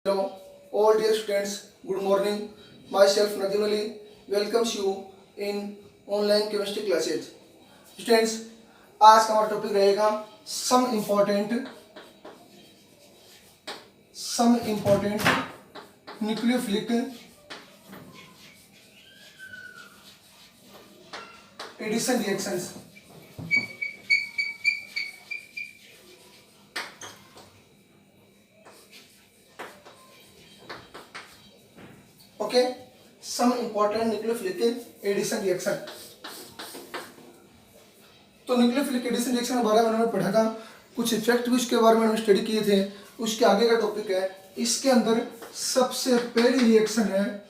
Hello, all dear students. Good morning. Myself Nadim Ali welcomes you in online chemistry classes. Students, आज का हमारा topic रहेगा some important nucleophilic addition reactions. Okay, some important nucleophilic addition reaction. तो nucleophilic addition reaction के बारे में हमने पढ़ा था, कुछ इफेक्ट भी उसके बारे में हमने स्टडी किए थे। उसके आगे का टॉपिक है, इसके अंदर सबसे पहली रिएक्शन है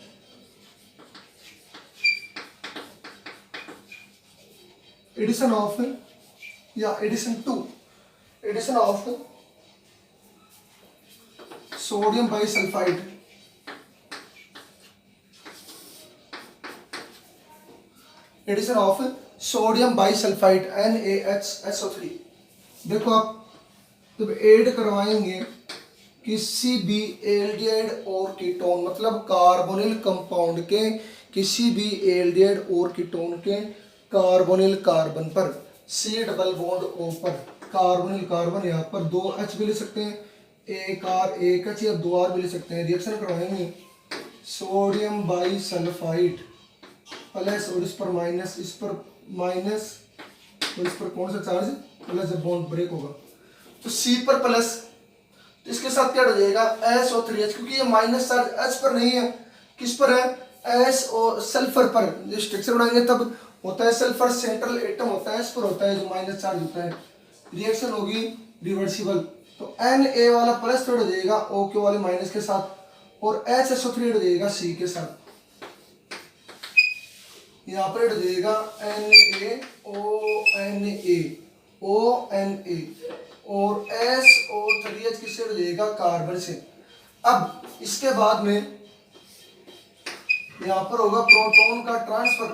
एडिशन ऑफ या addition of sodium bisulphide. Addition of sodium bisulphide NaHSO3। देखो आप जब ऐड करवाएंगे किसी भी एल्डिहाइड और कीटोन, मतलब कार्बोनिल कंपाउंड के किसी भी एल्डिहाइड और कीटोन के कार्बोनिल कार्बन पर C डबल बॉन्ड O पर कार्बोनिल कार्बन, यहाँ पर 2H भी ले सकते हैं, एक R एक H या 2R भी ले सकते हैं। रिएक्शन करवाएंगे सोडियम बाइसल्फाइड प्लस और इस पर माइनस, इस पर माइनस और इस पर कौन सा चार्ज प्लस, जब बॉन्ड ब्रेक होगा तो C पर प्लस, तो इसके साथ क्या हो जाएगा SO3H, क्योंकि ये माइनस चार्ज H पर नहीं है, किस पर है SO सल्फर पर। जो स्ट्रक्चर बनाएंगे तब होता है सल्फर सेंट्रल एटम होता है, इस पर होता है जो माइनस चार्ज होता है। रिएक्शन होगी रिवर्सिबल, तो Na वाला प्लस हो जाएगा OQ वाले माइनस के साथ, और HSO3 हो जाएगा C के साथ। यहाँ पर हो जाएगा ONA और SO3H किससे हो जाएगा कार्बन से। अब इसके बाद में यहाँ पर होगा प्रोटॉन का ट्रांसफर,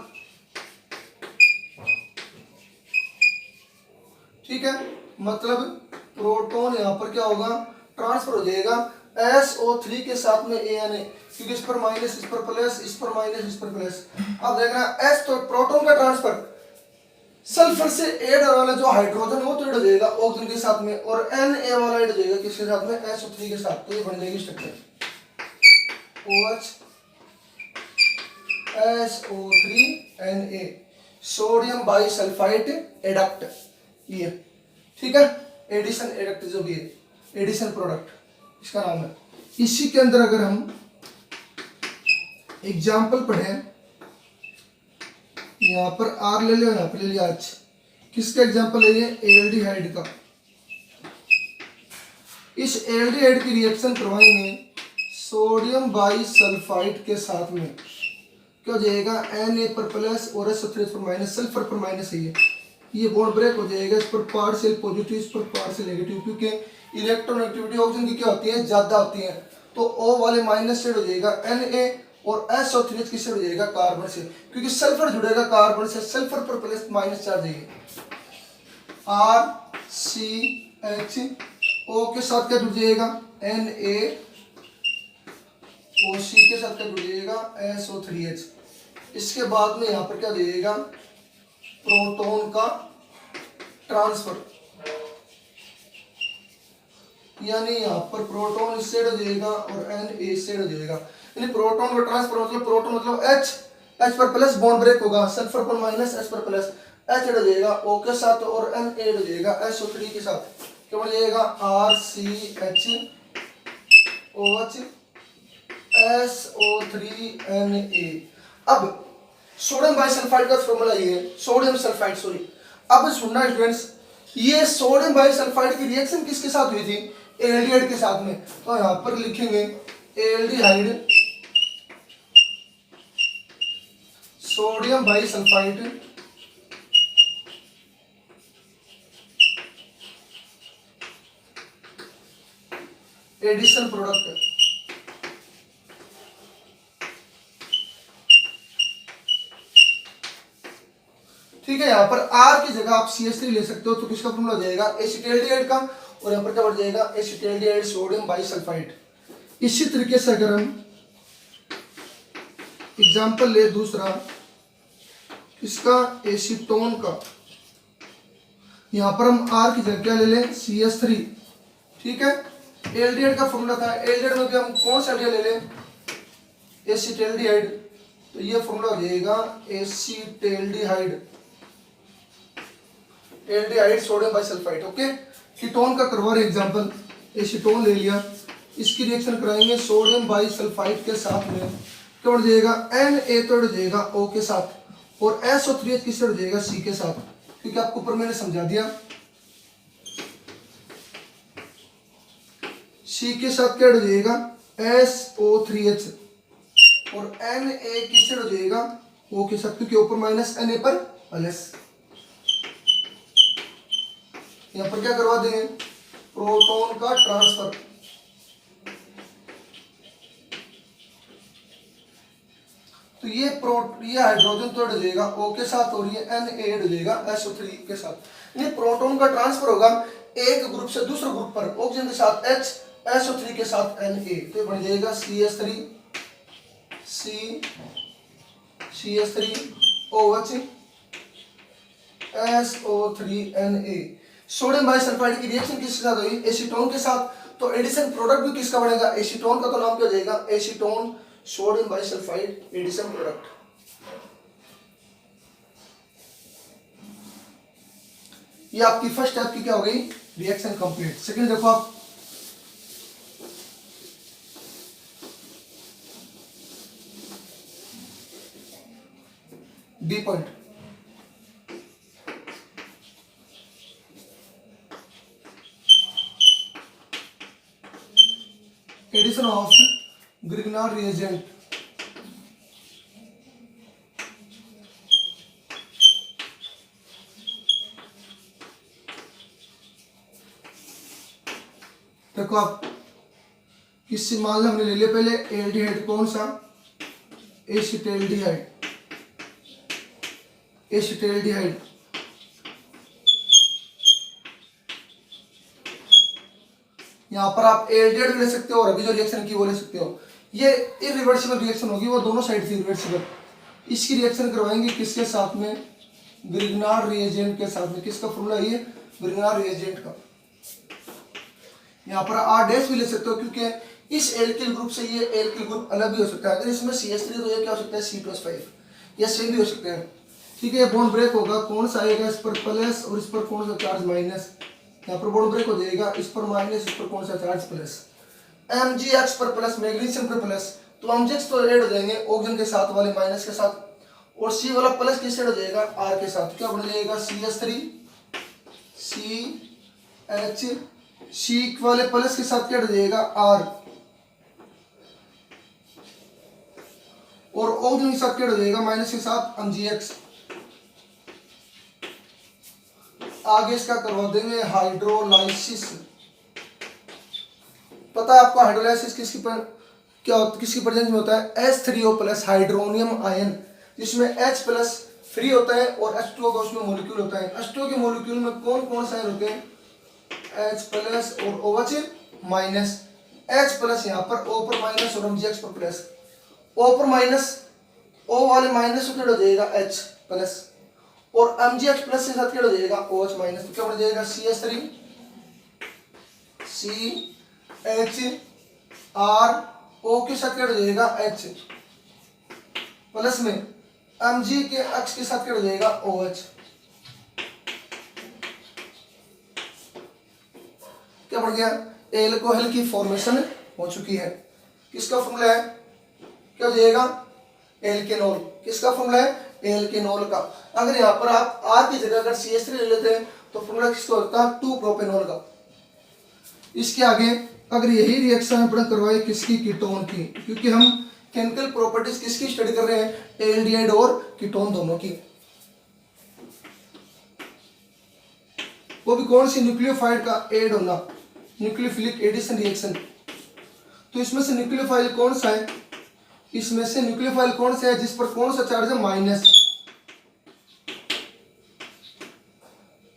ठीक है, मतलब प्रोटॉन यहाँ पर क्या होगा ट्रांसफर हो जाएगा SO3 के साथ में Na, क्योंकि इस पर माइनस, इस पर प्लस, इस पर माइनस, इस पर प्लस। अब देखना S, तो प्रोटॉन का ट्रांसफर सल्फर से ऐड वाला जो हाइड्रोजन वो तो ऐड हो जाएगा ऑक्सीजन के साथ में, और Na वाला ऐड हो जाएगा किसके साथ में SO3 के साथ। तो ये बन जाएगी structure OH SO3Na sodium bisulphide adduct, ये ठीक है, एडिशन एडक्ट जो भी है, एडिशन प्रोडक्ट इसका नाम है। इसी के अंदर अगर हम एग्जाम्पल पढ़ें, यहाँ पर R ले लिया, यहाँ पर ले लिया H, किसका एग्जाम्पल है ये एल्डिहाइड का। इस एल्डिहाइड की रिएक्शन करवाएंगे सोडियम बाइसल्फाइड के साथ में, क्या हो जाएगा Na पर प्लस और SO3 पर माइनस, सल्फर पर माइनस है ये बॉन्ड ब्रेक हो जाएगा, इस पर पार्शियल पॉजिटिव, इस पर पार्शियल नेगेटिव, क्योंकि इलेक्ट्रोनेगेटिविटी ऑक्सीजन की क्या होती है ज्यादा होती है, तो O वाले माइनस से हो जाएगा Na और SO3H किससे हो जाएगा कार्बन से, क्योंकि सल्फर जुड़ेगा कार्बन से, सल्फर पर प्लस माइनस चार्ज है। RCHO के साथ क्या जुड़ जाएगा NaOC के साथ क्या जुड़ जाएगा SO3H। इसके बाद में यहाँ पर क्या देगा प्रोटॉन का ट्रांसफर, यानी यहाँ पर प्रोटॉन इससे हो जाएगा और Na से हो जाएगा, यानी प्रोटॉन का ट्रांसफर मतलब प्रोटॉन मतलब H पर प्लस बॉन्ड ब्रेक होगा, सल्फर पर माइनस, H पर प्लस, H हो जाएगा O के साथ और Na हो जाएगा SO3 के साथ, क्या हो जाएगा RCHOH SO3Na। अब सोडियम बाइसल्फाइड का फॉर्मूला ये है, सोडियम सल्फाइड सॉरी। अब सुनना स्टूडेंट्स, ये सोडियम बाइसल्फाइड की रिएक्शन किसके साथ हुई थी एल्डिहाइड के साथ में, तो यहाँ पर लिखेंगे aldehyde sodium bisulphide addition product. ठीक है, यहाँ पर R की जगह आप CH3 ले सकते हो, तो किसका फॉर्मूला हो जाएगा एसिटाल्डिहाइड का, और यहाँ पर क्या बढ़ जाएगा एसिटाल्डिहाइड सोडियम बाइसल्फाइड। इसी तरीके से अगर हम एग्जाम्पल ले दूसरा इसका एसीटोन का, यहाँ पर हम R की जगह क्या ले लें CH3, ठीक है। एल्डिहाइड का फॉर्मूला था, एल्डिहाइड में भी हम कौन सा एल्डिहाइड ले लें एसीटैल्डिहाइड, तो ये फॉर्मूला हो जाएगा acetaldehyde, aldehyde sodium bisulphide, okay. Ketone का करवा रहे एग्जांपल, एसीटोन ले लिया, इसकी रिएक्शन कराएंगे सोडियम बाइसल्फाइड के साथ में, क्या हो जाएगा Na तो हो जाएगा O के साथ, और SO3H किससे हो जाएगा C के साथ, क्योंकि आपको ऊपर मैंने समझा दिया। C के साथ क्या हो जाएगा SO3H, और Na किससे हो जाएगा O के साथ, क्योंकि ऊपर माइनस Na पर प्लस। यहाँ पर क्या करवा देंगे प्रोटॉन का ट्रांसफर, तो ये हाइड्रोजन तो हो जाएगा O के साथ और ये Na हो जाएगा SO3 के साथ। ये प्रोटॉन का ट्रांसफर होगा एक ग्रुप से दूसरे ग्रुप पर, ऑक्सीजन के साथ H, SO3 के साथ Na, तो बन जाएगा CH3OH SO3Na। सोडियम बाइसल्फाइड की रिएक्शन किसके साथ होगी एसीटोन के साथ, तो एडिशन प्रोडक्ट भी किसका बनेगा एसीटोन का, तो नाम क्या हो जाएगा acetone sodium bisulphide addition product. ये आपकी फर्स्ट स्टेप की क्या हो गई रिएक्शन कंप्लीट। सेकंड देखो आप, B point, addition of Grignard reagent, देखो आप किससे मान लो हमने ले लिया पहले एल्डिहाइड, कौन सा एसीटैल्डिहाइड, एसीटैल्डिहाइड, यहाँ पर आप एल्डिहाइड भी ले सकते हो और अभी जो रिएक्शन की वो ले सकते हो। ये इरिवर्सिबल रिएक्शन होगी, वो दोनों साइड से इरिवर्सिबल। इसकी रिएक्शन करवाएंगे किसके साथ में ग्रिग्नार रिएजेंट के साथ में, किसका फॉर्मूला ये ग्रिग्नार रिएजेंट का। यहाँ पर R डैश भी ले सकते हो, क्योंकि इस एल्किल ग्रुप से ये एल्किल ग्रुप अलग भी हो सकता है। अगर इसमें CH3 तो ये क्या हो सकता है C+5 या सेम भी हो सकते हैं, ठीक है। ये बॉन्ड ब्रेक होगा, कौन सा आएगा इस पर प्लस और इस पर कौन सा चार्ज माइनस, यहाँ पर बॉन्ड ब्रेक हो जाएगा, इस पर माइनस इस पर कौन सा चार्ज प्लस। MgX पर प्लस मैग्नीशियम पर प्लस, तो MgX तो ऐड हो जाएंगे ऑक्सीजन के साथ वाले माइनस के साथ, और C वाला प्लस किससे ऐड हो जाएगा R के साथ, क्या बन जाएगा CH3 CH, C वाले प्लस के साथ क्या हो जाएगा R, और ऑक्सीजन के साथ क्या हो जाएगा माइनस के साथ MgX। आगे इसका करवा देंगे हाइड्रोलाइसिस। पता है आपको हाइड्रोलाइसिस किसकी प्रेजेंस में होता है H3O प्लस हाइड्रोनियम आयन, जिसमें H प्लस फ्री होता है और H2O का उसमें मॉलिक्यूल होता है। H2O के मॉलिक्यूल में कौन कौन से आयन होते हैं H प्लस और OH माइनस, H प्लस यहाँ पर O पर माइनस और MgX पर प्लस, O पर माइनस O वाले माइनस हो जाएगा H प्लस, और MgX प्लस के साथ क्या हो जाएगा OH माइनस, तो क्या बन जाएगा CH3 CHR, O के साथ क्या हो जाएगा H प्लस में Mg के अक्ष के साथ क्या हो जाएगा OH, क्या बढ़ गया एल्कोहल की फॉर्मेशन हो चुकी है। किसका फॉर्मूला है क्या हो जाएगा एल्केनॉल, किसका फॉर्मूला है एल्केनॉल का। अगर यहाँ पर आप R की जगह अगर CH3 ले लेते हैं तो फॉर्मूला किसका होता है 2 प्रोपेनॉल का। इसके आगे अगर यही रिएक्शन अपन करवाए किसकी कीटोन की, क्योंकि हम केमिकल प्रॉपर्टीज किसकी स्टडी कर रहे हैं एल्डिहाइड और कीटोन दोनों की, वो भी कौन सी न्यूक्लियोफाइड का ऐड होना, न्यूक्लियोफिलिक एडिशन रिएक्शन। तो इसमें से न्यूक्लियोफाइल कौन सा है, इसमें से न्यूक्लियोफाइल कौन सा है जिस पर कौन सा चार्ज है माइनस,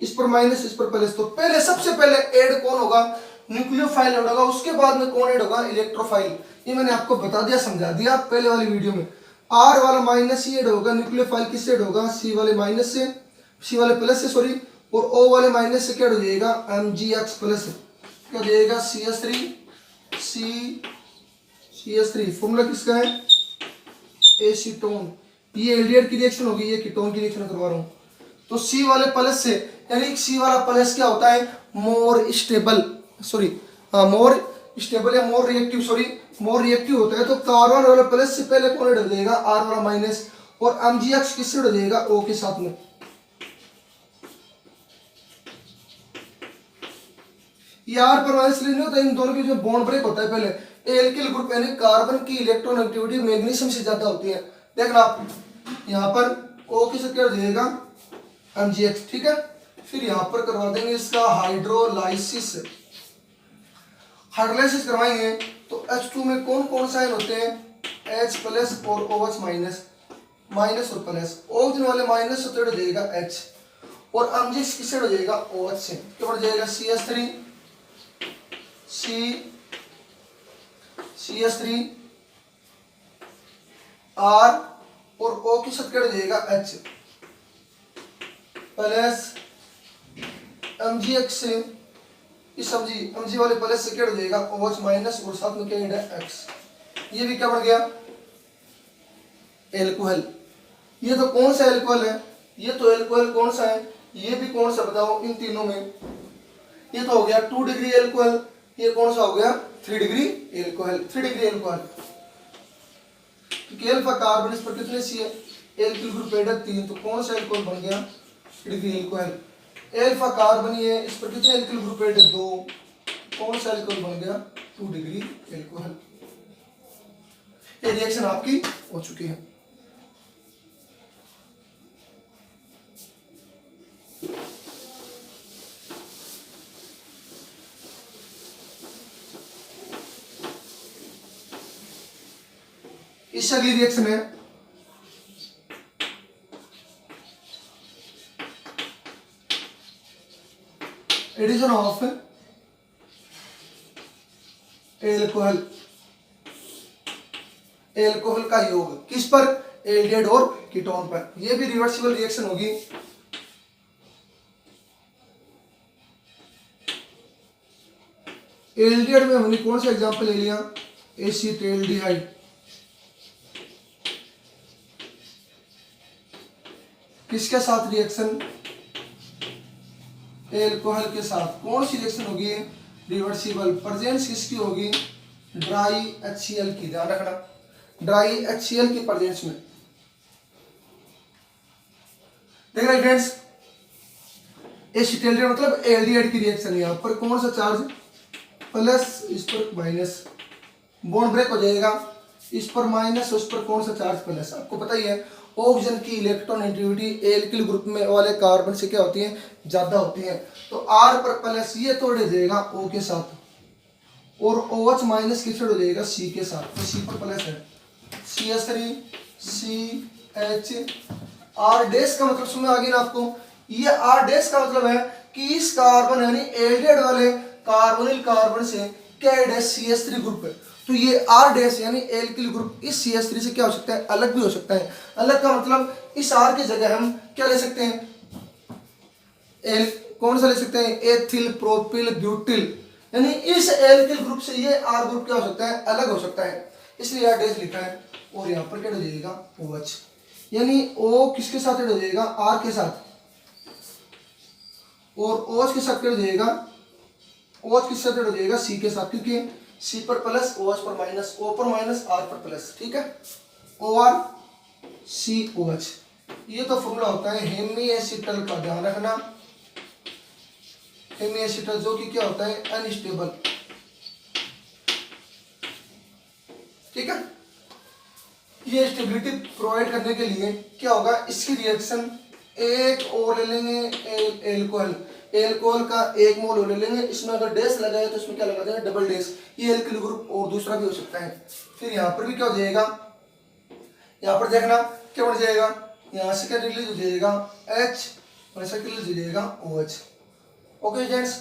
इस पर माइनस इस पर प्लस। तो पहले सबसे पहले ऐड कौन होगा न्यूक्लियोफाइल ऐड होगा, उसके बाद में कौन ऐड होगा, इलेक्ट्रोफाइल। ये मैंने आपको बता दिया, समझा दिया पहले वाली वीडियो में। आर वाला माइनस ही ऐड होगा, न्यूक्लियोफाइल किससे ऐड होगा, सी वाले माइनस से, सी वाले प्लस से सॉरी, और ओ वाले माइनस से क्या हो जाएगा, MgX प्लस क्या हो जाएगा, CS3 फॉर्मूला किसका है, एसीटोन। ये एल्डिहाइड की रिएक्शन होगी, ये कीटोन की रिएक्शन करवा रहा हूँ। तो सी वाले प्लस से, यानी सी वाला प्लस क्या होता है, more stable, sorry more stable या more reactive, sorry more reactive होता है। तो कार्बन वाला प्लस से पहले कौन ऐड हो जाएगा, आर वाला माइनस, और MgX किससे ऐड हो जाएगा, ओ के साथ में। ये आर पर माइनस नहीं होता, इन दोनों के जो बॉन्ड ब्रेक होता है पहले, एल्किल ग्रुप यानी कार्बन की इलेक्ट्रोनेगेटिविटी मैग्नीशियम से ज्यादा होती है। देखना आप यहाँ पर ओ के साथ क्या हो जाएगा, MgX, ठीक है। फिर यहाँ पर करवा देंगे इसका हाइड्रोलाइसिस। हाइड्रोलाइसिस करवाएंगे तो H2 में कौन कौन सा आयन होते हैं, H प्लस और OH माइनस, माइनस और प्लस, ऑक्सीजन वाले माइनस से हो जाएगा H, और MgX किससे हो जाएगा, OH से, क्या बढ़ जाएगा, CS3 R, और O के साथ क्या हो जाएगा, H प्लस MgX से, इस MG वाले प्लस से क्या हो जाएगा, OH माइनस, और साथ में क्या है, X। ये भी क्या बढ़ गया, एल्कोहल। ये तो कौन सा एल्कोहल है, ये तो एल्कोहल कौन सा है, ये भी कौन सा बताओ इन तीनों में। ये तो हो गया 2 डिग्री एल्कोहल, ये कौन सा हो गया, 3 डिग्री एल्कोहल। 3 डिग्री एल्कोहल, क्योंकि अल्फा कार्बन इस पर कितने सी है, एल्किल ग्रुप एड 3, तो कौन सा एल्कोहल बन गया, 3 डिग्री एल्कोहल। अल्फा कार्बन ये इस पर कितने एल्किल ग्रुप एड 2, कौन सा एल्कोहल बन गया, 2 डिग्री एल्कोहल। ये रिएक्शन आपकी हो चुकी है। इससे अगली रिएक्शन है एडिशन ऑफ एल्कोहल। एल्कोहल का योग किस पर, एल्डिहाइड और कीटोन पर। यह भी रिवर्सिबल रिएक्शन होगी। एल्डिहाइड में हमने कौन सा एग्जांपल ले लिया, एसीटेल्डिहाइड। किसके साथ रिएक्शन, एल्कोहल के साथ। कौन सी रिएक्शन होगी, रिवर्सिबल। प्रेजेंस किसकी होगी, ड्राई HCl की, ध्यान रखना, ड्राई HCl की प्रेजेंस में। देख रहे फ्रेंड्स, एसीटेल्डिहाइड मतलब एल्डिहाइड की रिएक्शन। यहाँ पर कौन सा चार्ज, प्लस, इस पर माइनस, बॉन्ड ब्रेक हो जाएगा, इस पर माइनस, उस पर कौन सा चार्ज, प्लस। आपको पता ही है ऑक्सीजन की इलेक्ट्रोनेगेटिविटी एल्किल ग्रुप में वाले कार्बन से क्या होती है, ज्यादा होती है। तो R पर प्लस ये तोड़ जाएगा O के साथ, और OH माइनस किससे हो जाएगा, C के साथ। तो C पर प्लस है, CS3 CH। R डैश का मतलब समझ आ गई ना आपको। ये R डैश का मतलब है कि इस कार्बन यानी एल्डिहाइड वाले कार्बोनिल कार्बन से क्या है, CS3 ग्रुप है। तो ये R डैश यानी एल्किल ग्रुप इस CS3 से क्या हो सकता है, अलग भी हो सकता है। अलग का मतलब इस R की जगह हम क्या ले सकते हैं, कौन सा ले सकते हैं, एथिल प्रोपिल ब्यूटिल, यानी इस एल्किल ग्रुप से ये R ग्रुप क्या हो सकता है, अलग हो सकता है, इसलिए R डैश लिखा है। और यहाँ पर क्या हो जाएगा, OH, यानी O किसके साथ हो जाएगा, R के साथ, और OH के साथ क्या हो जाएगा, OH किसके साथ हो जाएगा, C के साथ, क्योंकि C पर प्लस, OH पर माइनस, O पर माइनस, R पर प्लस, ठीक है। OR COH, ये तो फॉर्मूला होता है हेमीएसिटल का, ध्यान रखना। हेमीएसिटल जो कि क्या होता है, अनस्टेबल, ठीक है। ये स्टेबिलिटी प्रोवाइड करने के लिए क्या होगा, इसकी रिएक्शन एक और ले लेंगे, एल्कोहल, एल्कोहल का 1 मोल ले लेंगे, इसमें अगर डैश लगाए तो इसमें क्या लगा देंगे, डबल डैश। ये एल्किल ग्रुप और दूसरा भी हो सकता है। फिर यहाँ पर भी क्या हो जाएगा, यहाँ पर देखना क्या बढ़ जाएगा, यहाँ से क्या रिलीज हो जाएगा, H, और ऐसा रिलीज हो जाएगा OH। ओके फ्रेंड्स,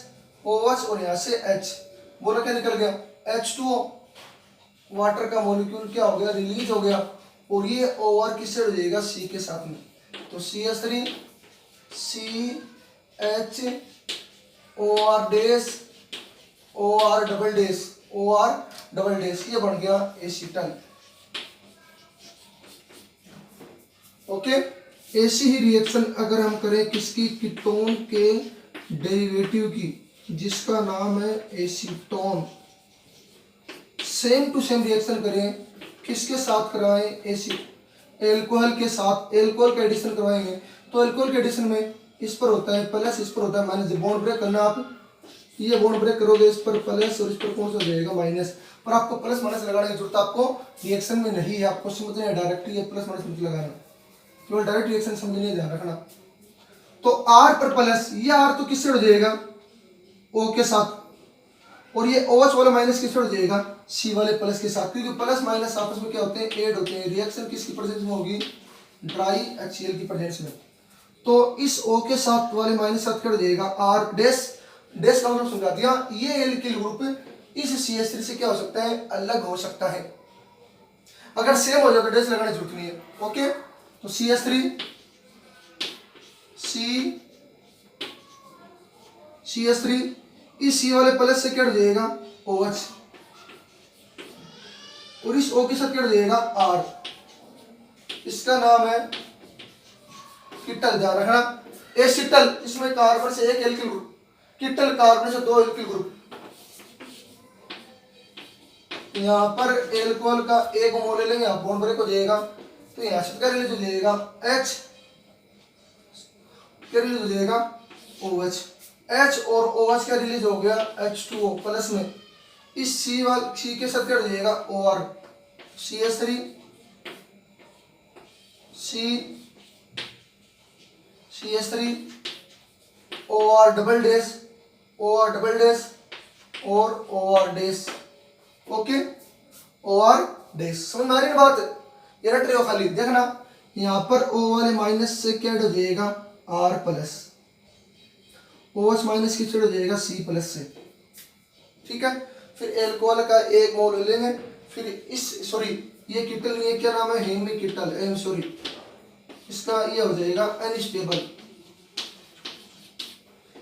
OH और यहाँ से H, बोला क्या निकल गया, H2O, वाटर का मॉलिक्यूल क्या हो गया, रिलीज हो गया, और ये OR किससे हो जाएगा, C के साथ में, तो CH3 CH OR dash OR double dash OR double dash, ये बन गया एसीटल। ओके, ऐसी ही रिएक्शन अगर हम करें किसकी, कीटोन के डेरिवेटिव की, जिसका नाम है acetone, same to same reaction करें, किसके साथ कराएं, एसी एल्कोहल के साथ, एल्कोहल का एडिशन करवाएंगे, तो एल्कोहल के एडिशन में इस पर होता है प्लस, इस पर होता है माइनस, बॉन्ड ब्रेक करना, आप ये बॉन्ड ब्रेक करोगे, इस पर प्लस और इस पर कौन सा हो जाएगा, माइनस, पर आपको प्लस माइनस लगाने की जरूरत आपको रिएक्शन में नहीं है, आपको समझना है डायरेक्टली ये प्लस माइनस मत लगाना, केवल डायरेक्ट रिएक्शन समझने ध्यान रखना। तो R पर प्लस, ये R तो किससे हो जाएगा, O के साथ, और ये OH वाला माइनस किससे हो जाएगा, C वाले प्लस के साथ, क्योंकि प्लस माइनस आपस में क्या होते हैं, ऐड होते हैं, रिएक्शन किसकी प्रेजेंस में होगी, ड्राई HCl की प्रेजेंस में, तो इस O के साथ वाले माइनस साथ क्या हो जाएगा, R डैश डैश का मतलब समझा दिया, ये एल्किल ग्रुप इस CH3 से क्या हो सकता है, अलग हो सकता है, अगर सेम हो जाए तो डैश लगाने की जरूरत नहीं है। ओके, तो CH3 CH3 इस C वाले प्लस से क्या हो जाएगा, OH, और इस O के साथ क्या हो जाएगा, R, इसका नाम है कीटल, ध्यान रखना, एसिटल, इसमें कार्बन से एक एल्किल ग्रुप, कीटल कार्बन से दो एल्किल ग्रुप, यहाँ पर एल्कोहल का एक मोल ले लेंगे, यहाँ बॉन्ड ब्रेक हो जाएगा, तो यहाँ से क्या रिलीज हो जाएगा, H, क्या रिलीज हो जाएगा, OH, H और OH क्या रिलीज हो गया, H2O प्लस में, इस C के साथ क्या हो जाएगा, OR, CH3 CH3 OR double dash OR double dash और OR dash. Okay, OR dash, समझ में आ रही है बात, ये रट रहे हो खाली, देखना यहाँ पर O वाले माइनस से क्या हो जाएगा, R प्लस, OH माइनस की हो जाएगा C प्लस से, ठीक है, फिर एल्कोहल का एक मोल ले लेंगे, फिर इस सॉरी ये कीटल, ये क्या नाम है, हेमी कीटल, सॉरी इसका ये हो जाएगा अनस्टेबल,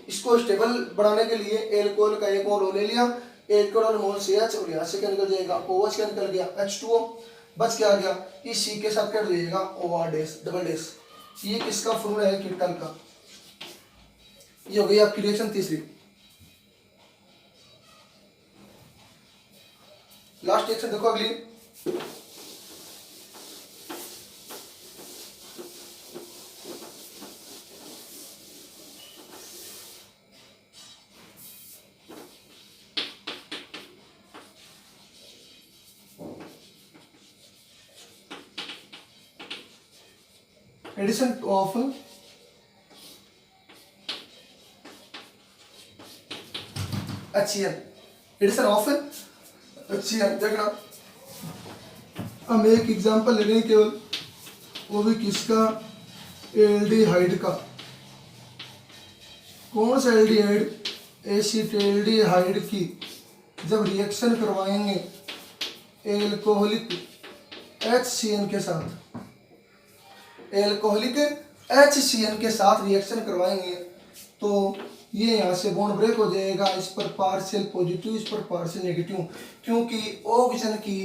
इसको स्टेबल बनाने के लिए एल्कोहल का एक मोल ले लिया, एल्कोहल मोल CH, और यहाँ से क्या निकल जाएगा, OH क्या निकल गया, H2O, बच क्या आ गया, इस C के साथ क्या हो जाएगा, OR डैश डबल डैश, ये किसका फॉर्मूला है, कीटल का, ये हो गई आपकी रिएक्शन तीसरी। लास्ट रिएक्शन देखो अगली, addition of HCl, addition of HCl, देखना हम एक एग्जांपल ले लेंगे केवल, वो भी किसका, एल्डिहाइड का, कौन सा एल्डिहाइड, एसिटाल्डिहाइड की, जब रिएक्शन करवाएंगे एल्कोहलिक HCN के साथ, एल्कोहलिक HCN के साथ रिएक्शन करवाएंगे, तो ये यहाँ से बॉन्ड ब्रेक हो जाएगा, इस पर पार्शियल पॉजिटिव, इस पर पार्शियल नेगेटिव, क्योंकि ऑक्सीजन की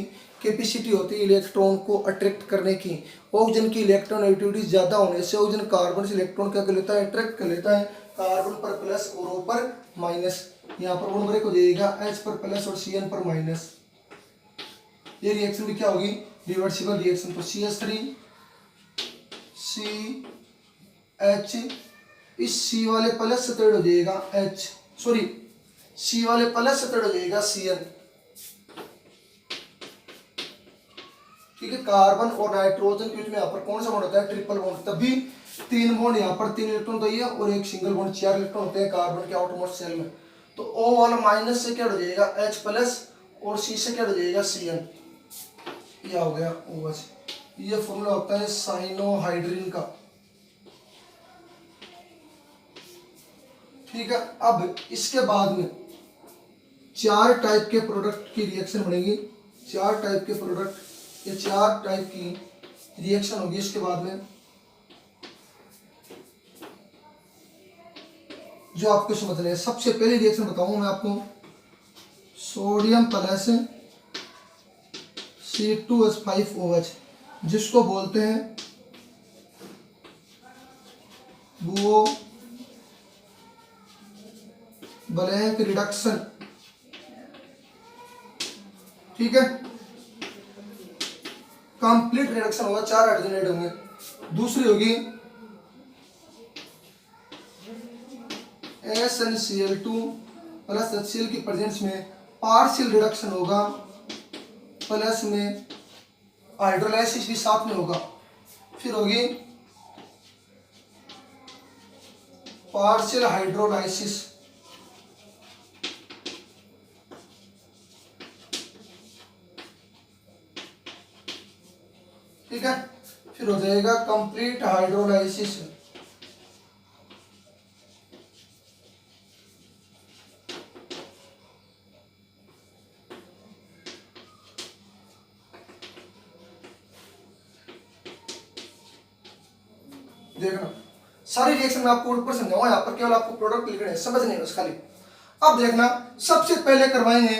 कैपेसिटी होती है इलेक्ट्रॉन को अट्रैक्ट करने की, ऑक्सीजन की इलेक्ट्रॉन नेगेटिविटी ज्यादा होने से ऑक्सीजन कार्बन से इलेक्ट्रॉन क्या कर लेता है, अट्रैक्ट कर लेता है, कार्बन पर प्लस और O पर माइनस, यहाँ पर बॉन्ड ब्रेक हो जाएगा, H पर प्लस और CN पर माइनस, ये रिएक्शन भी क्या होगी, रिवर्सिबल रिएक्शन, तो CH3 CH, इस C वाले प्लस से थर्ड हो जाएगा H, सॉरी C वाले प्लस से थर्ड हो जाएगा CN, ठीक है, कार्बन और नाइट्रोजन के बीच में यहाँ पर कौन सा बॉन्ड होता है, ट्रिपल बॉन्ड, तभी तीन बॉन्ड, यहाँ पर 3 इलेक्ट्रॉन तो ये और एक सिंगल बॉन्ड, 4 इलेक्ट्रॉन होते हैं कार्बन के आउटरमोस्ट शेल में, तो O वाला माइनस से क्या हो जाएगा, H प्लस, और C से क्या हो जाएगा, CN, यह हो गया OH, ये फॉर्मूला होता है साइनोहाइड्रिन का, ठीक है। अब इसके बाद में 4 टाइप के प्रोडक्ट की रिएक्शन बनेगी, 4 टाइप के प्रोडक्ट या 4 टाइप की रिएक्शन होगी इसके बाद में, जो आपको समझना है। सबसे पहली रिएक्शन बताऊंगा मैं आपको, सोडियम प्लस C2H5OH, जिसको बोलते हैं बुओ ब्लैंक रिडक्शन, ठीक है। कंप्लीट रिडक्शन होगा, 4 हाइड्रोजन ऐड होंगे। दूसरी होगी SnCl2 प्लस HCl की प्रेजेंस में पार्शियल रिडक्शन होगा, प्लस में हाइड्रोलाइसिस भी साथ में होगा। फिर होगी पार्शियल हाइड्रोलाइसिस, ठीक है। फिर हो जाएगा कंप्लीट हाइड्रोलाइसिस। देखना सारी रिएक्शन में आपको ऊपर समझाऊंगा, यहाँ पर केवल आपको प्रोडक्ट लिखना है, समझ नहीं बस खाली। अब देखना सबसे पहले करवाएंगे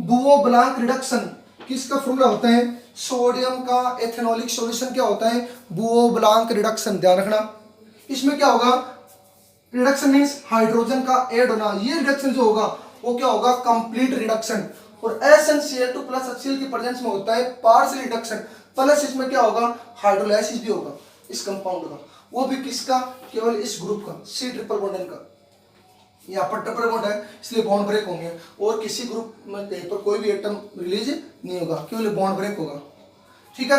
बुओ ब्लैंक रिडक्शन। किसका फॉर्मूला होता है, सोडियम का एथेनॉलिक सॉल्यूशन क्या होता है, बुओ ब्लैंक रिडक्शन। ध्यान रखना इसमें क्या होगा, रिडक्शन मींस हाइड्रोजन का ऐड होना। ये रिडक्शन जो होगा वो क्या होगा, कंप्लीट रिडक्शन। और SnCl2 प्लस HCl की प्रेजेंस में होता है पार्शियल रिडक्शन, प्लस इसमें क्या होगा, हाइड्रोलाइसिस भी होगा इस कंपाउंड का। वो भी किसका, केवल इस ग्रुप का, C ट्रिपल बॉन्ड का। यहाँ पर ट्रिपल बॉन्ड है इसलिए बॉन्ड ब्रेक होंगे, और किसी ग्रुप में कहीं पर कोई भी एटम रिलीज नहीं होगा, केवल बॉन्ड ब्रेक होगा, ठीक है।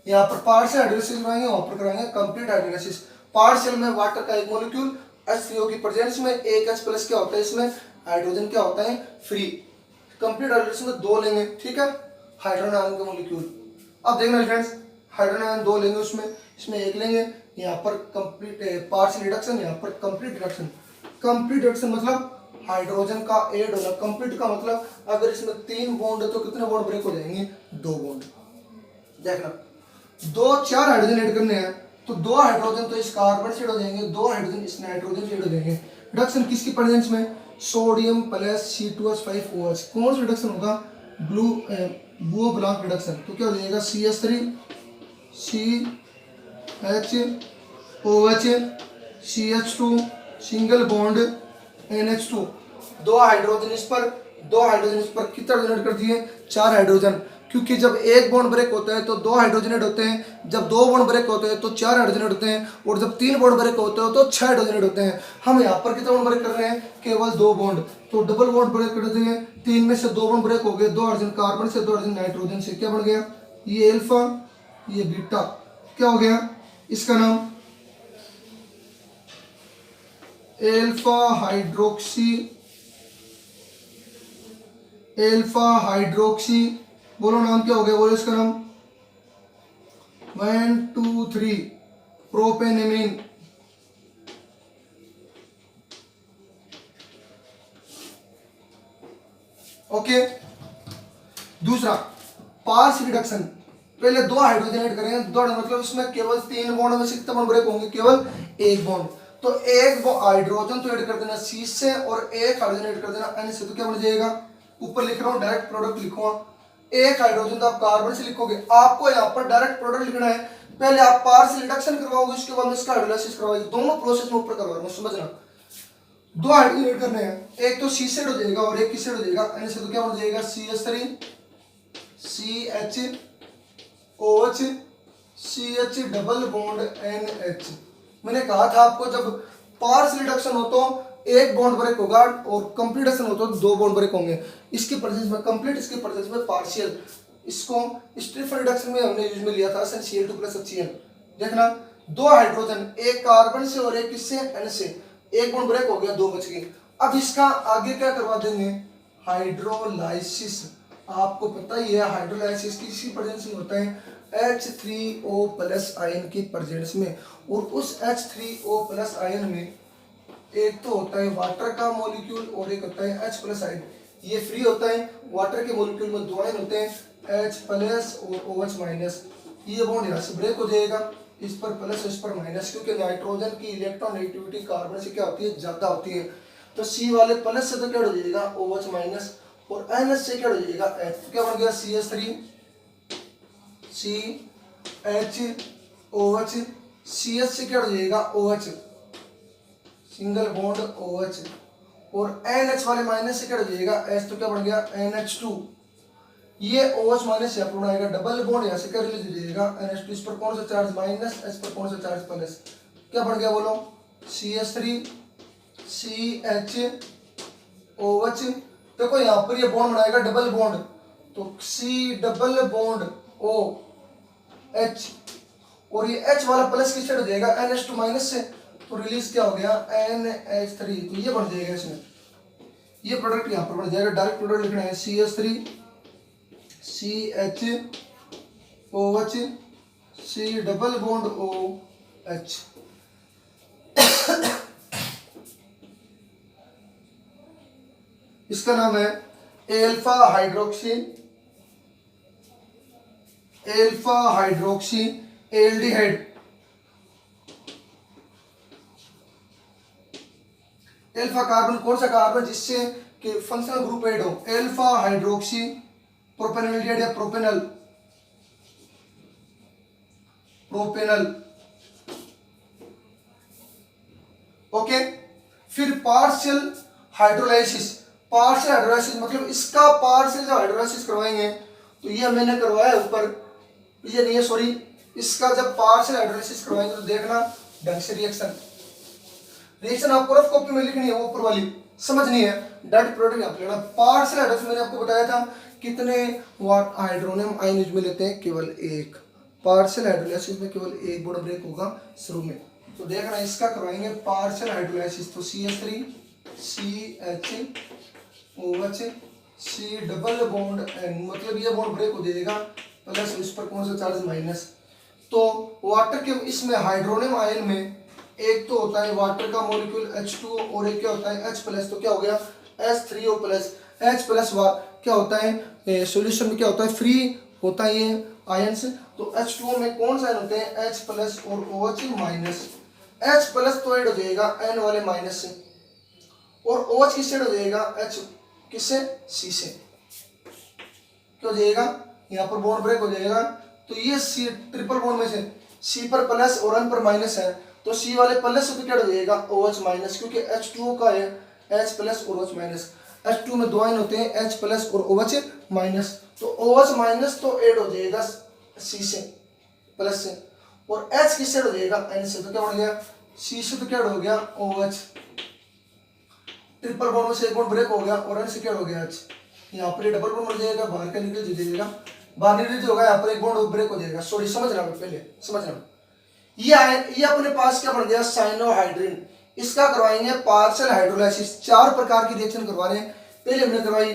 यहाँ पर पार्शियल हाइड्रोलाइसिस कराएंगे, वहां पर कराएंगे कंप्लीट हाइड्रोलाइसिस। पार्शियल में वाटर का एक मॉलिक्यूल H3O की प्रेजेंस में एक H प्लस क्या होता है, इसमें हाइड्रोजन क्या होता है, फ्री। कंप्लीट हाइड्रोलाइसिस में 2 लेंगे, ठीक है, हाइड्रोजन आयन का मॉलिक्यूल। अब देखना फ्रेंड्स, हाइड्रोजन आयन 2 लेंगे, उसमें इसमें 1 लेंगे। यहाँ पर कंप्लीट पार्शियल रिडक्शन, यहाँ पर कंप्लीट रिडक्शन। कंप्लीट रिडक्शन मतलब हाइड्रोजन का ऐड होना, कंप्लीट का मतलब अगर इसमें 3 बॉन्ड है तो कितने बॉन्ड ब्रेक हो जाएंगे, 2 बॉन्ड। देखना 4 हाइड्रोजन ऐड करने हैं तो 2 हाइड्रोजन तो इस कार्बन से ऐड हो जाएंगे, 2 हाइड्रोजन इस नाइट्रोजन से ऐड हो जाएंगे। रिडक्शन किसकी प्रेजेंस में, सोडियम प्लस C2H5OH। कौन सा रिडक्शन होगा, बुओ ब्लैंक रिडक्शन। तो क्या हो जाएगा, CH3 CHOH CH2 single bond NH2। 2 hydrogen इस पर, 2 हाइड्रोजन इस पर, कितना हाइड्रोजन कर दिए, 4 हाइड्रोजन। क्योंकि जब एक बॉन्ड ब्रेक होता है तो 2 हाइड्रोजन ऐड होते हैं, जब 2 बॉन्ड ब्रेक होते हैं तो 4 हाइड्रोजन ऐड होते हैं, और जब 3 बॉन्ड ब्रेक होते हैं तो 6 हाइड्रोजन ऐड होते हैं। हम यहाँ पर कितना बॉन्ड ब्रेक कर रहे हैं, केवल 2 बॉन्ड, तो डबल बॉन्ड ब्रेक कर देते हैं। 3 में से 2 बॉन्ड ब्रेक हो गए, 2 हाइड्रोजन कार्बन से, 2 हाइड्रोजन नाइट्रोजन से। क्या बन गया, ये अल्फा, ये बीटा, क्या हो गया, इसका नाम एल्फा हाइड्रोक्सी, बोलो नाम क्या हो गया, बोलो इसका नाम 1 2 3 प्रोपेनेमीन। ओके। दूसरा पार्स रिडक्शन, पहले 2 हाइड्रोजन ऐड करेंगे, 2 मतलब इसमें केवल 3 बॉन्ड में से कितने बॉन्ड ब्रेक होंगे, केवल 1 बॉन्ड। तो एक हाइड्रोजन तो ऐड कर देना C से और एक हाइड्रोजन ऐड कर देना N से, तो क्या बन जाएगा, ऊपर लिख रहा हूँ डायरेक्ट प्रोडक्ट लिखूंगा। एक हाइड्रोजन तो आप कार्बन से लिखोगे, आपको यहाँ पर डायरेक्ट प्रोडक्ट लिखना है। पहले आप पार्शियल रिडक्शन करवाओगे, उसके बाद में इसका हाइड्रोलाइसिस करवाओगे। दोनों प्रोसेस में ऊपर करवा रहा हूँ, समझना। 2 हाइड्रोजन ऐड करने हैं, एक तो C से ऐड हो जाएगा और एक किससे ऐड हो जाएगा, N से। तो क्या बन जाएगा, CH3 CHOH CH double bond NH। मैंने कहा था आपको, जब पार्शियल रिडक्शन हो तो एक बॉन्ड ब्रेक होगा और कंप्लीट रिडक्शन हो तो 2 बॉन्ड ब्रेक होंगे। इसकी प्रेजेंस में कंप्लीट, इसकी प्रेजेंस में पार्शियल। इसको स्ट्रिफल रिडक्शन में हमने यूज में लिया था SnCl2 प्लस HCl। देखना 2 हाइड्रोजन, एक कार्बन से और एक किससे, N से, एक बॉन्ड ब्रेक हो गया, 2 बच गए। अब इसका आगे क्या करवा देंगे, हाइड्रोलाइसिस। आपको पता ही है हाइड्रोलाइसिस किसी प्रेजेंस में होता है, H3O प्लस आयन की प्रेजेंस में। और उस H3O प्लस आयन में एक तो होता है वाटर का मॉलिक्यूल और एक होता है H प्लस आयन। ये फ्री होता है, वाटर के मोलिक्यूल में दो आयन होते हैं H प्लस और OH माइनस, ये बॉन्ड यहाँ से ब्रेक हो जाएगा, इस पर प्लस इस पर माइनस, क्योंकि नाइट्रोजन की इलेक्ट्रोनेगेटिविटी कार्बन से क्या होती है, ज्यादा होती है। तो C वाले प्लस से तो क्या हो जाएगा OH माइनस, और NH से क्या हो जाएगा H, तो क्या बन गया CH3 CHOH, CH से क्या हो जाएगा OH, सिंगल बॉन्ड OH, और NH वाले माइनस से क्या हो जाएगा H, तो क्या बन गया NH2, ये OH माइनस यहाँ पर बनाएगा डबल बॉन्ड, यहाँ से क्या रिलीज हो जाएगा NH2, इस पर कौन सा चार्ज माइनस, इस पर कौन सा चार्ज प्लस, क्या बन गया बोलो CH3 CHOH। देखो यहाँ पर ये बॉन्ड बनाएगा डबल बॉन्ड, तो C डबल बॉन्ड OH, और ये H वाला प्लस किससे हो जाएगा NH2 माइनस से, तो रिलीज क्या हो गया NH3, तो ये बन जाएगा इसमें, ये प्रोडक्ट यहाँ पर बन जाएगा। डायरेक्ट प्रोडक्ट लिखना है CH3 CHOH C double bond OH। इसका नाम है alpha hydroxy aldehyde. Alpha carbon कौन सा कार्बन जिससे कि फंक्शनल ग्रुप ऐड हो, एल्फा हाइड्रोक्सी प्रोपेनॉल्डिहाइड या प्रोपेनल, ओके। फिर पार्शियल हाइड्रोलाइसिस मतलब इसका पार्शियल जो हाइड्रोलाइसिस करवाएंगे, तो ये मैंने करवाया ऊपर, ये नहीं है सॉरी, इसका जब पार्शियल हाइड्रोलाइसिस करवाएंगे तो देखना ढंग से रिएक्शन आपको रफ कॉपी में लिखनी है, वो ऊपर वाली समझनी है, डायरेक्ट प्रोडक्ट यहाँ पे लेना। पार्शियल हाइड्रोलाइसिस मैंने आपको बताया था कितने वाट हाइड्रोनियम आयन में लेते हैं, केवल एक। पार्शियल हाइड्रोलाइसिस में केवल एक बॉन्ड ब्रेक होगा शुरू में, तो देखना इसका करवाएंगे पार्शियल हाइड्रोलाइसिस, तो CH3 CHOH C double bond N, मतलब ये बॉन्ड ब्रेक हो जाएगा प्लस, इस पर कौन सा चार्ज माइनस। तो वाटर के इसमें हाइड्रोनियम आयन में एक तो होता है वाटर का मॉलिक्यूल H2 और एक क्या होता है H प्लस, तो क्या हो गया H3O प्लस। H प्लस क्या होता है सॉल्यूशन में, क्या होता है फ्री होता है ये आयंस, तो H2O में कौन सा आयन होते हैं H प्लस और OH माइनस। H प्लस तो ऐड हो जाएगा N वाले माइनस से, और OH किससे ऐड हो जाएगा H किससे C से, क्या हो जाएगा यहाँ पर बॉन्ड ब्रेक हो जाएगा, तो ये C ट्रिपल बॉन्ड में से C पर प्लस और N पर माइनस है, तो C वाले प्लस से तो क्या हो जाएगा OH माइनस, क्योंकि H2O का है H प्लस और OH माइनस। H2 में दो आयन होते हैं H प्लस और OH माइनस, तो OH माइनस तो ऐड हो जाएगा C से प्लस से, और H किससे हो जाएगा N से, तो क्या बन गया C से तो क्या हो गया OH, ट्रिपल बॉन्ड में से एक बॉन्ड ब्रेक हो गया, और N से क्या हो गया H, यहाँ पर डबल बॉन्ड बन जाएगा, बाहर का निकल जाएगा, बाहर निकल होगा, यहाँ पर एक बॉन्ड ब्रेक हो जाएगा। सॉरी समझना पहले समझना, ये अपने पास क्या बन गया साइनोहाइड्रिन, इसका करवाएंगे पार्शियल हाइड्रोलाइसिस। चार प्रकार की रिएक्शन करवा रहे हैं, पहले हमने करवाई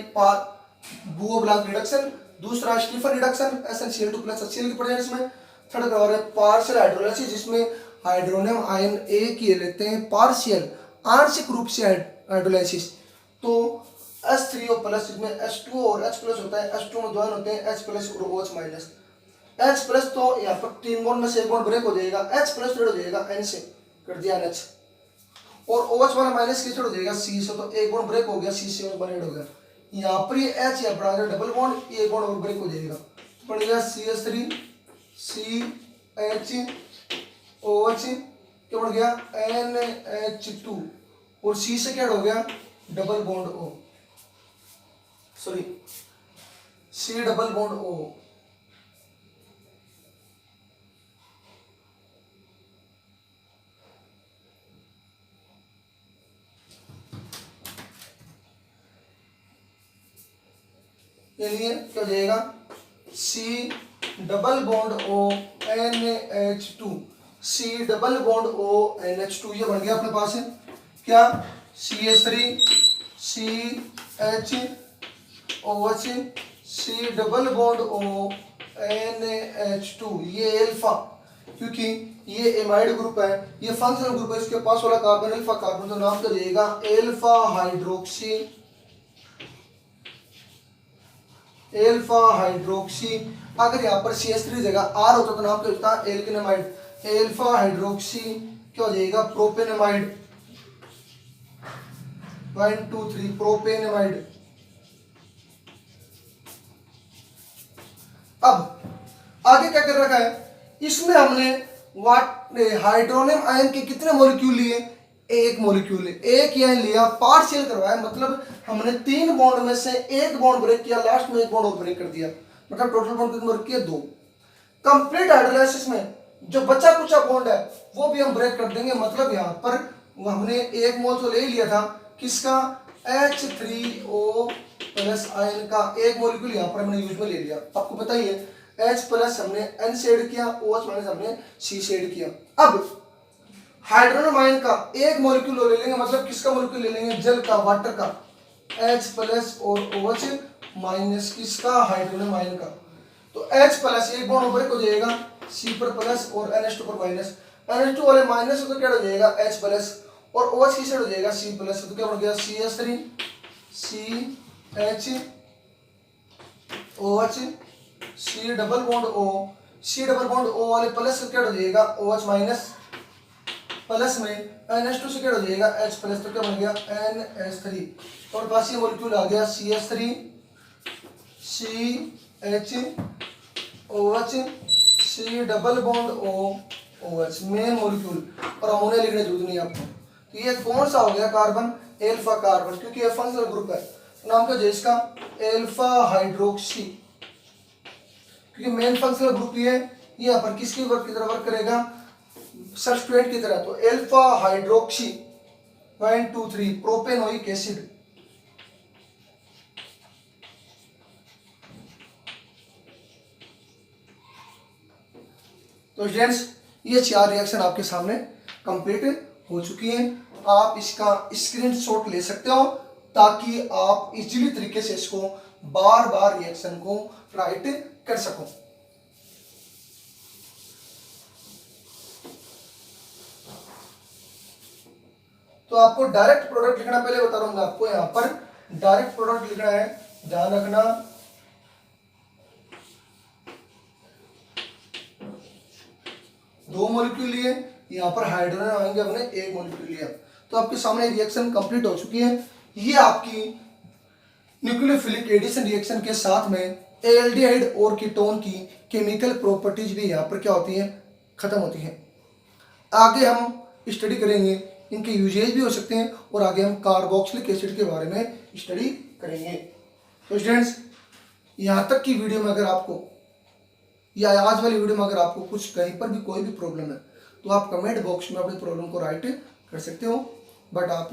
बुओ-ब्लांक रिडक्शन, दूसरा Stephen reduction SnCl2 plus HCl की प्रेजेंस में, थर्ड करवा रहे हैं पार्शियल हाइड्रोलाइसिस जिसमें हाइड्रोनियम आयन एक ही लेते हैं पार्शियल आंशिक रूप से हाइड्रोलाइसिस, तो H3O प्लस जिसमें H2O और H प्लस होता है, H2 में दो आयन होते हैं H प्लस और OH माइनस। H प्लस तो यहाँ पर तीन बॉन्ड में से एक बॉन्ड ब्रेक हो जाएगा, H प्लस हो जाएगा N से, कर दिया NH, और OH वाला माइनस किससे हो जाएगा C से, तो एक बॉन्ड ब्रेक हो गया C से और बनेड हो गया, यहाँ पर ये H यहाँ पर आ गया डबल बॉन्ड, ये बॉन्ड और ब्रेक हो जाएगा, तो बन गया CH3 CHOH, क्या बन गया NH2, और C से क्या हो गया double bond O, sorry C double bond O। लिए क्या हो जाएगा C double bond O NH2, C double bond O NH2, ये बन गया अपने पास है क्या CH3 CHOH C double bond O NH2, ये एल्फा, क्योंकि ये एमाइड ग्रुप है, ये फंक्शनल ग्रुप है, इसके पास वाला कार्बन अल्फा कार्बन, तो नाम क्या देगा एल्फा हाइड्रोक्सी एल्फा हाइड्रोक्सी। अगर यहाँ पर CH3 जगह R होता तो नाम क्या होता है, एल्केनामाइड। एल्फा हाइड्रोक्सी क्या हो जाएगा, प्रोपेनामाइड। 1 2 3 प्रोपेनामाइड। अब आगे क्या कर रखा है, इसमें हमने हाइड्रोनियम आयन के कितने मॉलिक्यूल लिए, एक मॉलिक्यूल है, एक यह लिया, पार्शियल करवाया, मतलब हमने 3 बॉन्ड में से एक बॉन्ड ब्रेक किया, लास्ट में एक बॉन्ड और ब्रेक कर दिया, मतलब टोटल बॉन्ड कितने ब्रेक किए, 2। कंप्लीट हाइड्रोलाइसिस में जो बचा कुचा बॉन्ड है वो भी हम ब्रेक कर देंगे, मतलब यहाँ पर हमने एक मोल तो ले लिया था किसका, H3O प्लस आयन का एक मॉलिक्यूल यहाँ पर हमने यूज में ले लिया। आपको पता ही है H प्लस हमने N से ऐड किया, OH माइनस हमने C से ऐड किया। अब हाइड्रोनियम आयन का एक मॉलिक्यूल ले लेंगे, मतलब किसका मॉलिक्यूल ले लेंगे, जल का, वाटर का, H प्लस और OH माइनस किसका, हाइड्रोनियम आयन का। तो H प्लस एक बॉन्ड ब्रेक हो जाएगा C पर प्लस और NH2 पर माइनस, NH2 वाले माइनस तो क्या हो जाएगा H प्लस और OH की साइड हो जाएगा C प्लस, तो क्या बन गया CH3 CH OH C double bond O, C double bond O वाले प्लस से क्या हो जाएगा OH माइनस, प्लस में NH2 से क्या हो जाएगा H प्लस, तो क्या बन गया NH3 और पास ये मॉलिक्यूल आ गया CH3 CH OH C double bond O OH main molecule, और अमोनिया लिखने जरूरत नहीं आपको। तो ये कौन सा हो गया, कार्बन, एल्फा कार्बन, क्योंकि ये फंक्शनल ग्रुप है, नाम क्या है इसका, एल्फा हाइड्रोक्सी, क्योंकि मेन फंक्शनल ग्रुप ये है, यहाँ पर किसकी वर्क की तरह वर्क करेगा, सब्सट्रेट की तरह। तो एल्फा हाइड्रोक्सी 1 2 3 प्रोपेनोइक एसिड। तो स्टूडेंट्स ये 4 रिएक्शन आपके सामने कंप्लीट हो चुकी हैं। आप इसका स्क्रीनशॉट ले सकते हो ताकि आप इजीली तरीके से इसको बार बार रिएक्शन को राइट कर सको। तो आपको डायरेक्ट प्रोडक्ट लिखना, पहले बता रहा हूं आपको, यहां पर डायरेक्ट प्रोडक्ट लिखना है, ध्यान रखना। दो मॉलिक्यूल लिए, यहाँ पर हाइड्रोजन आएंगे, हमने एक मॉलिक्यूल लिया, तो आपके सामने रिएक्शन कंप्लीट हो चुकी है। ये आपकी न्यूक्लियोफिलिक एडिशन रिएक्शन के साथ में एल्डिहाइड और कीटोन की केमिकल प्रॉपर्टीज भी यहाँ पर क्या होती हैं, खत्म होती हैं। आगे हम स्टडी करेंगे, इनके यूजेज भी हो सकते हैं, और आगे हम कार्बोक्सिलिक एसिड के बारे में स्टडी करेंगे। तो स्टूडेंट्स यहाँ तक की वीडियो में अगर आपको, या आज वाली वीडियो में अगर आपको कुछ कहीं पर भी कोई भी प्रॉब्लम है तो आप कमेंट बॉक्स में अपनी प्रॉब्लम को राइट कर सकते हो, बट आप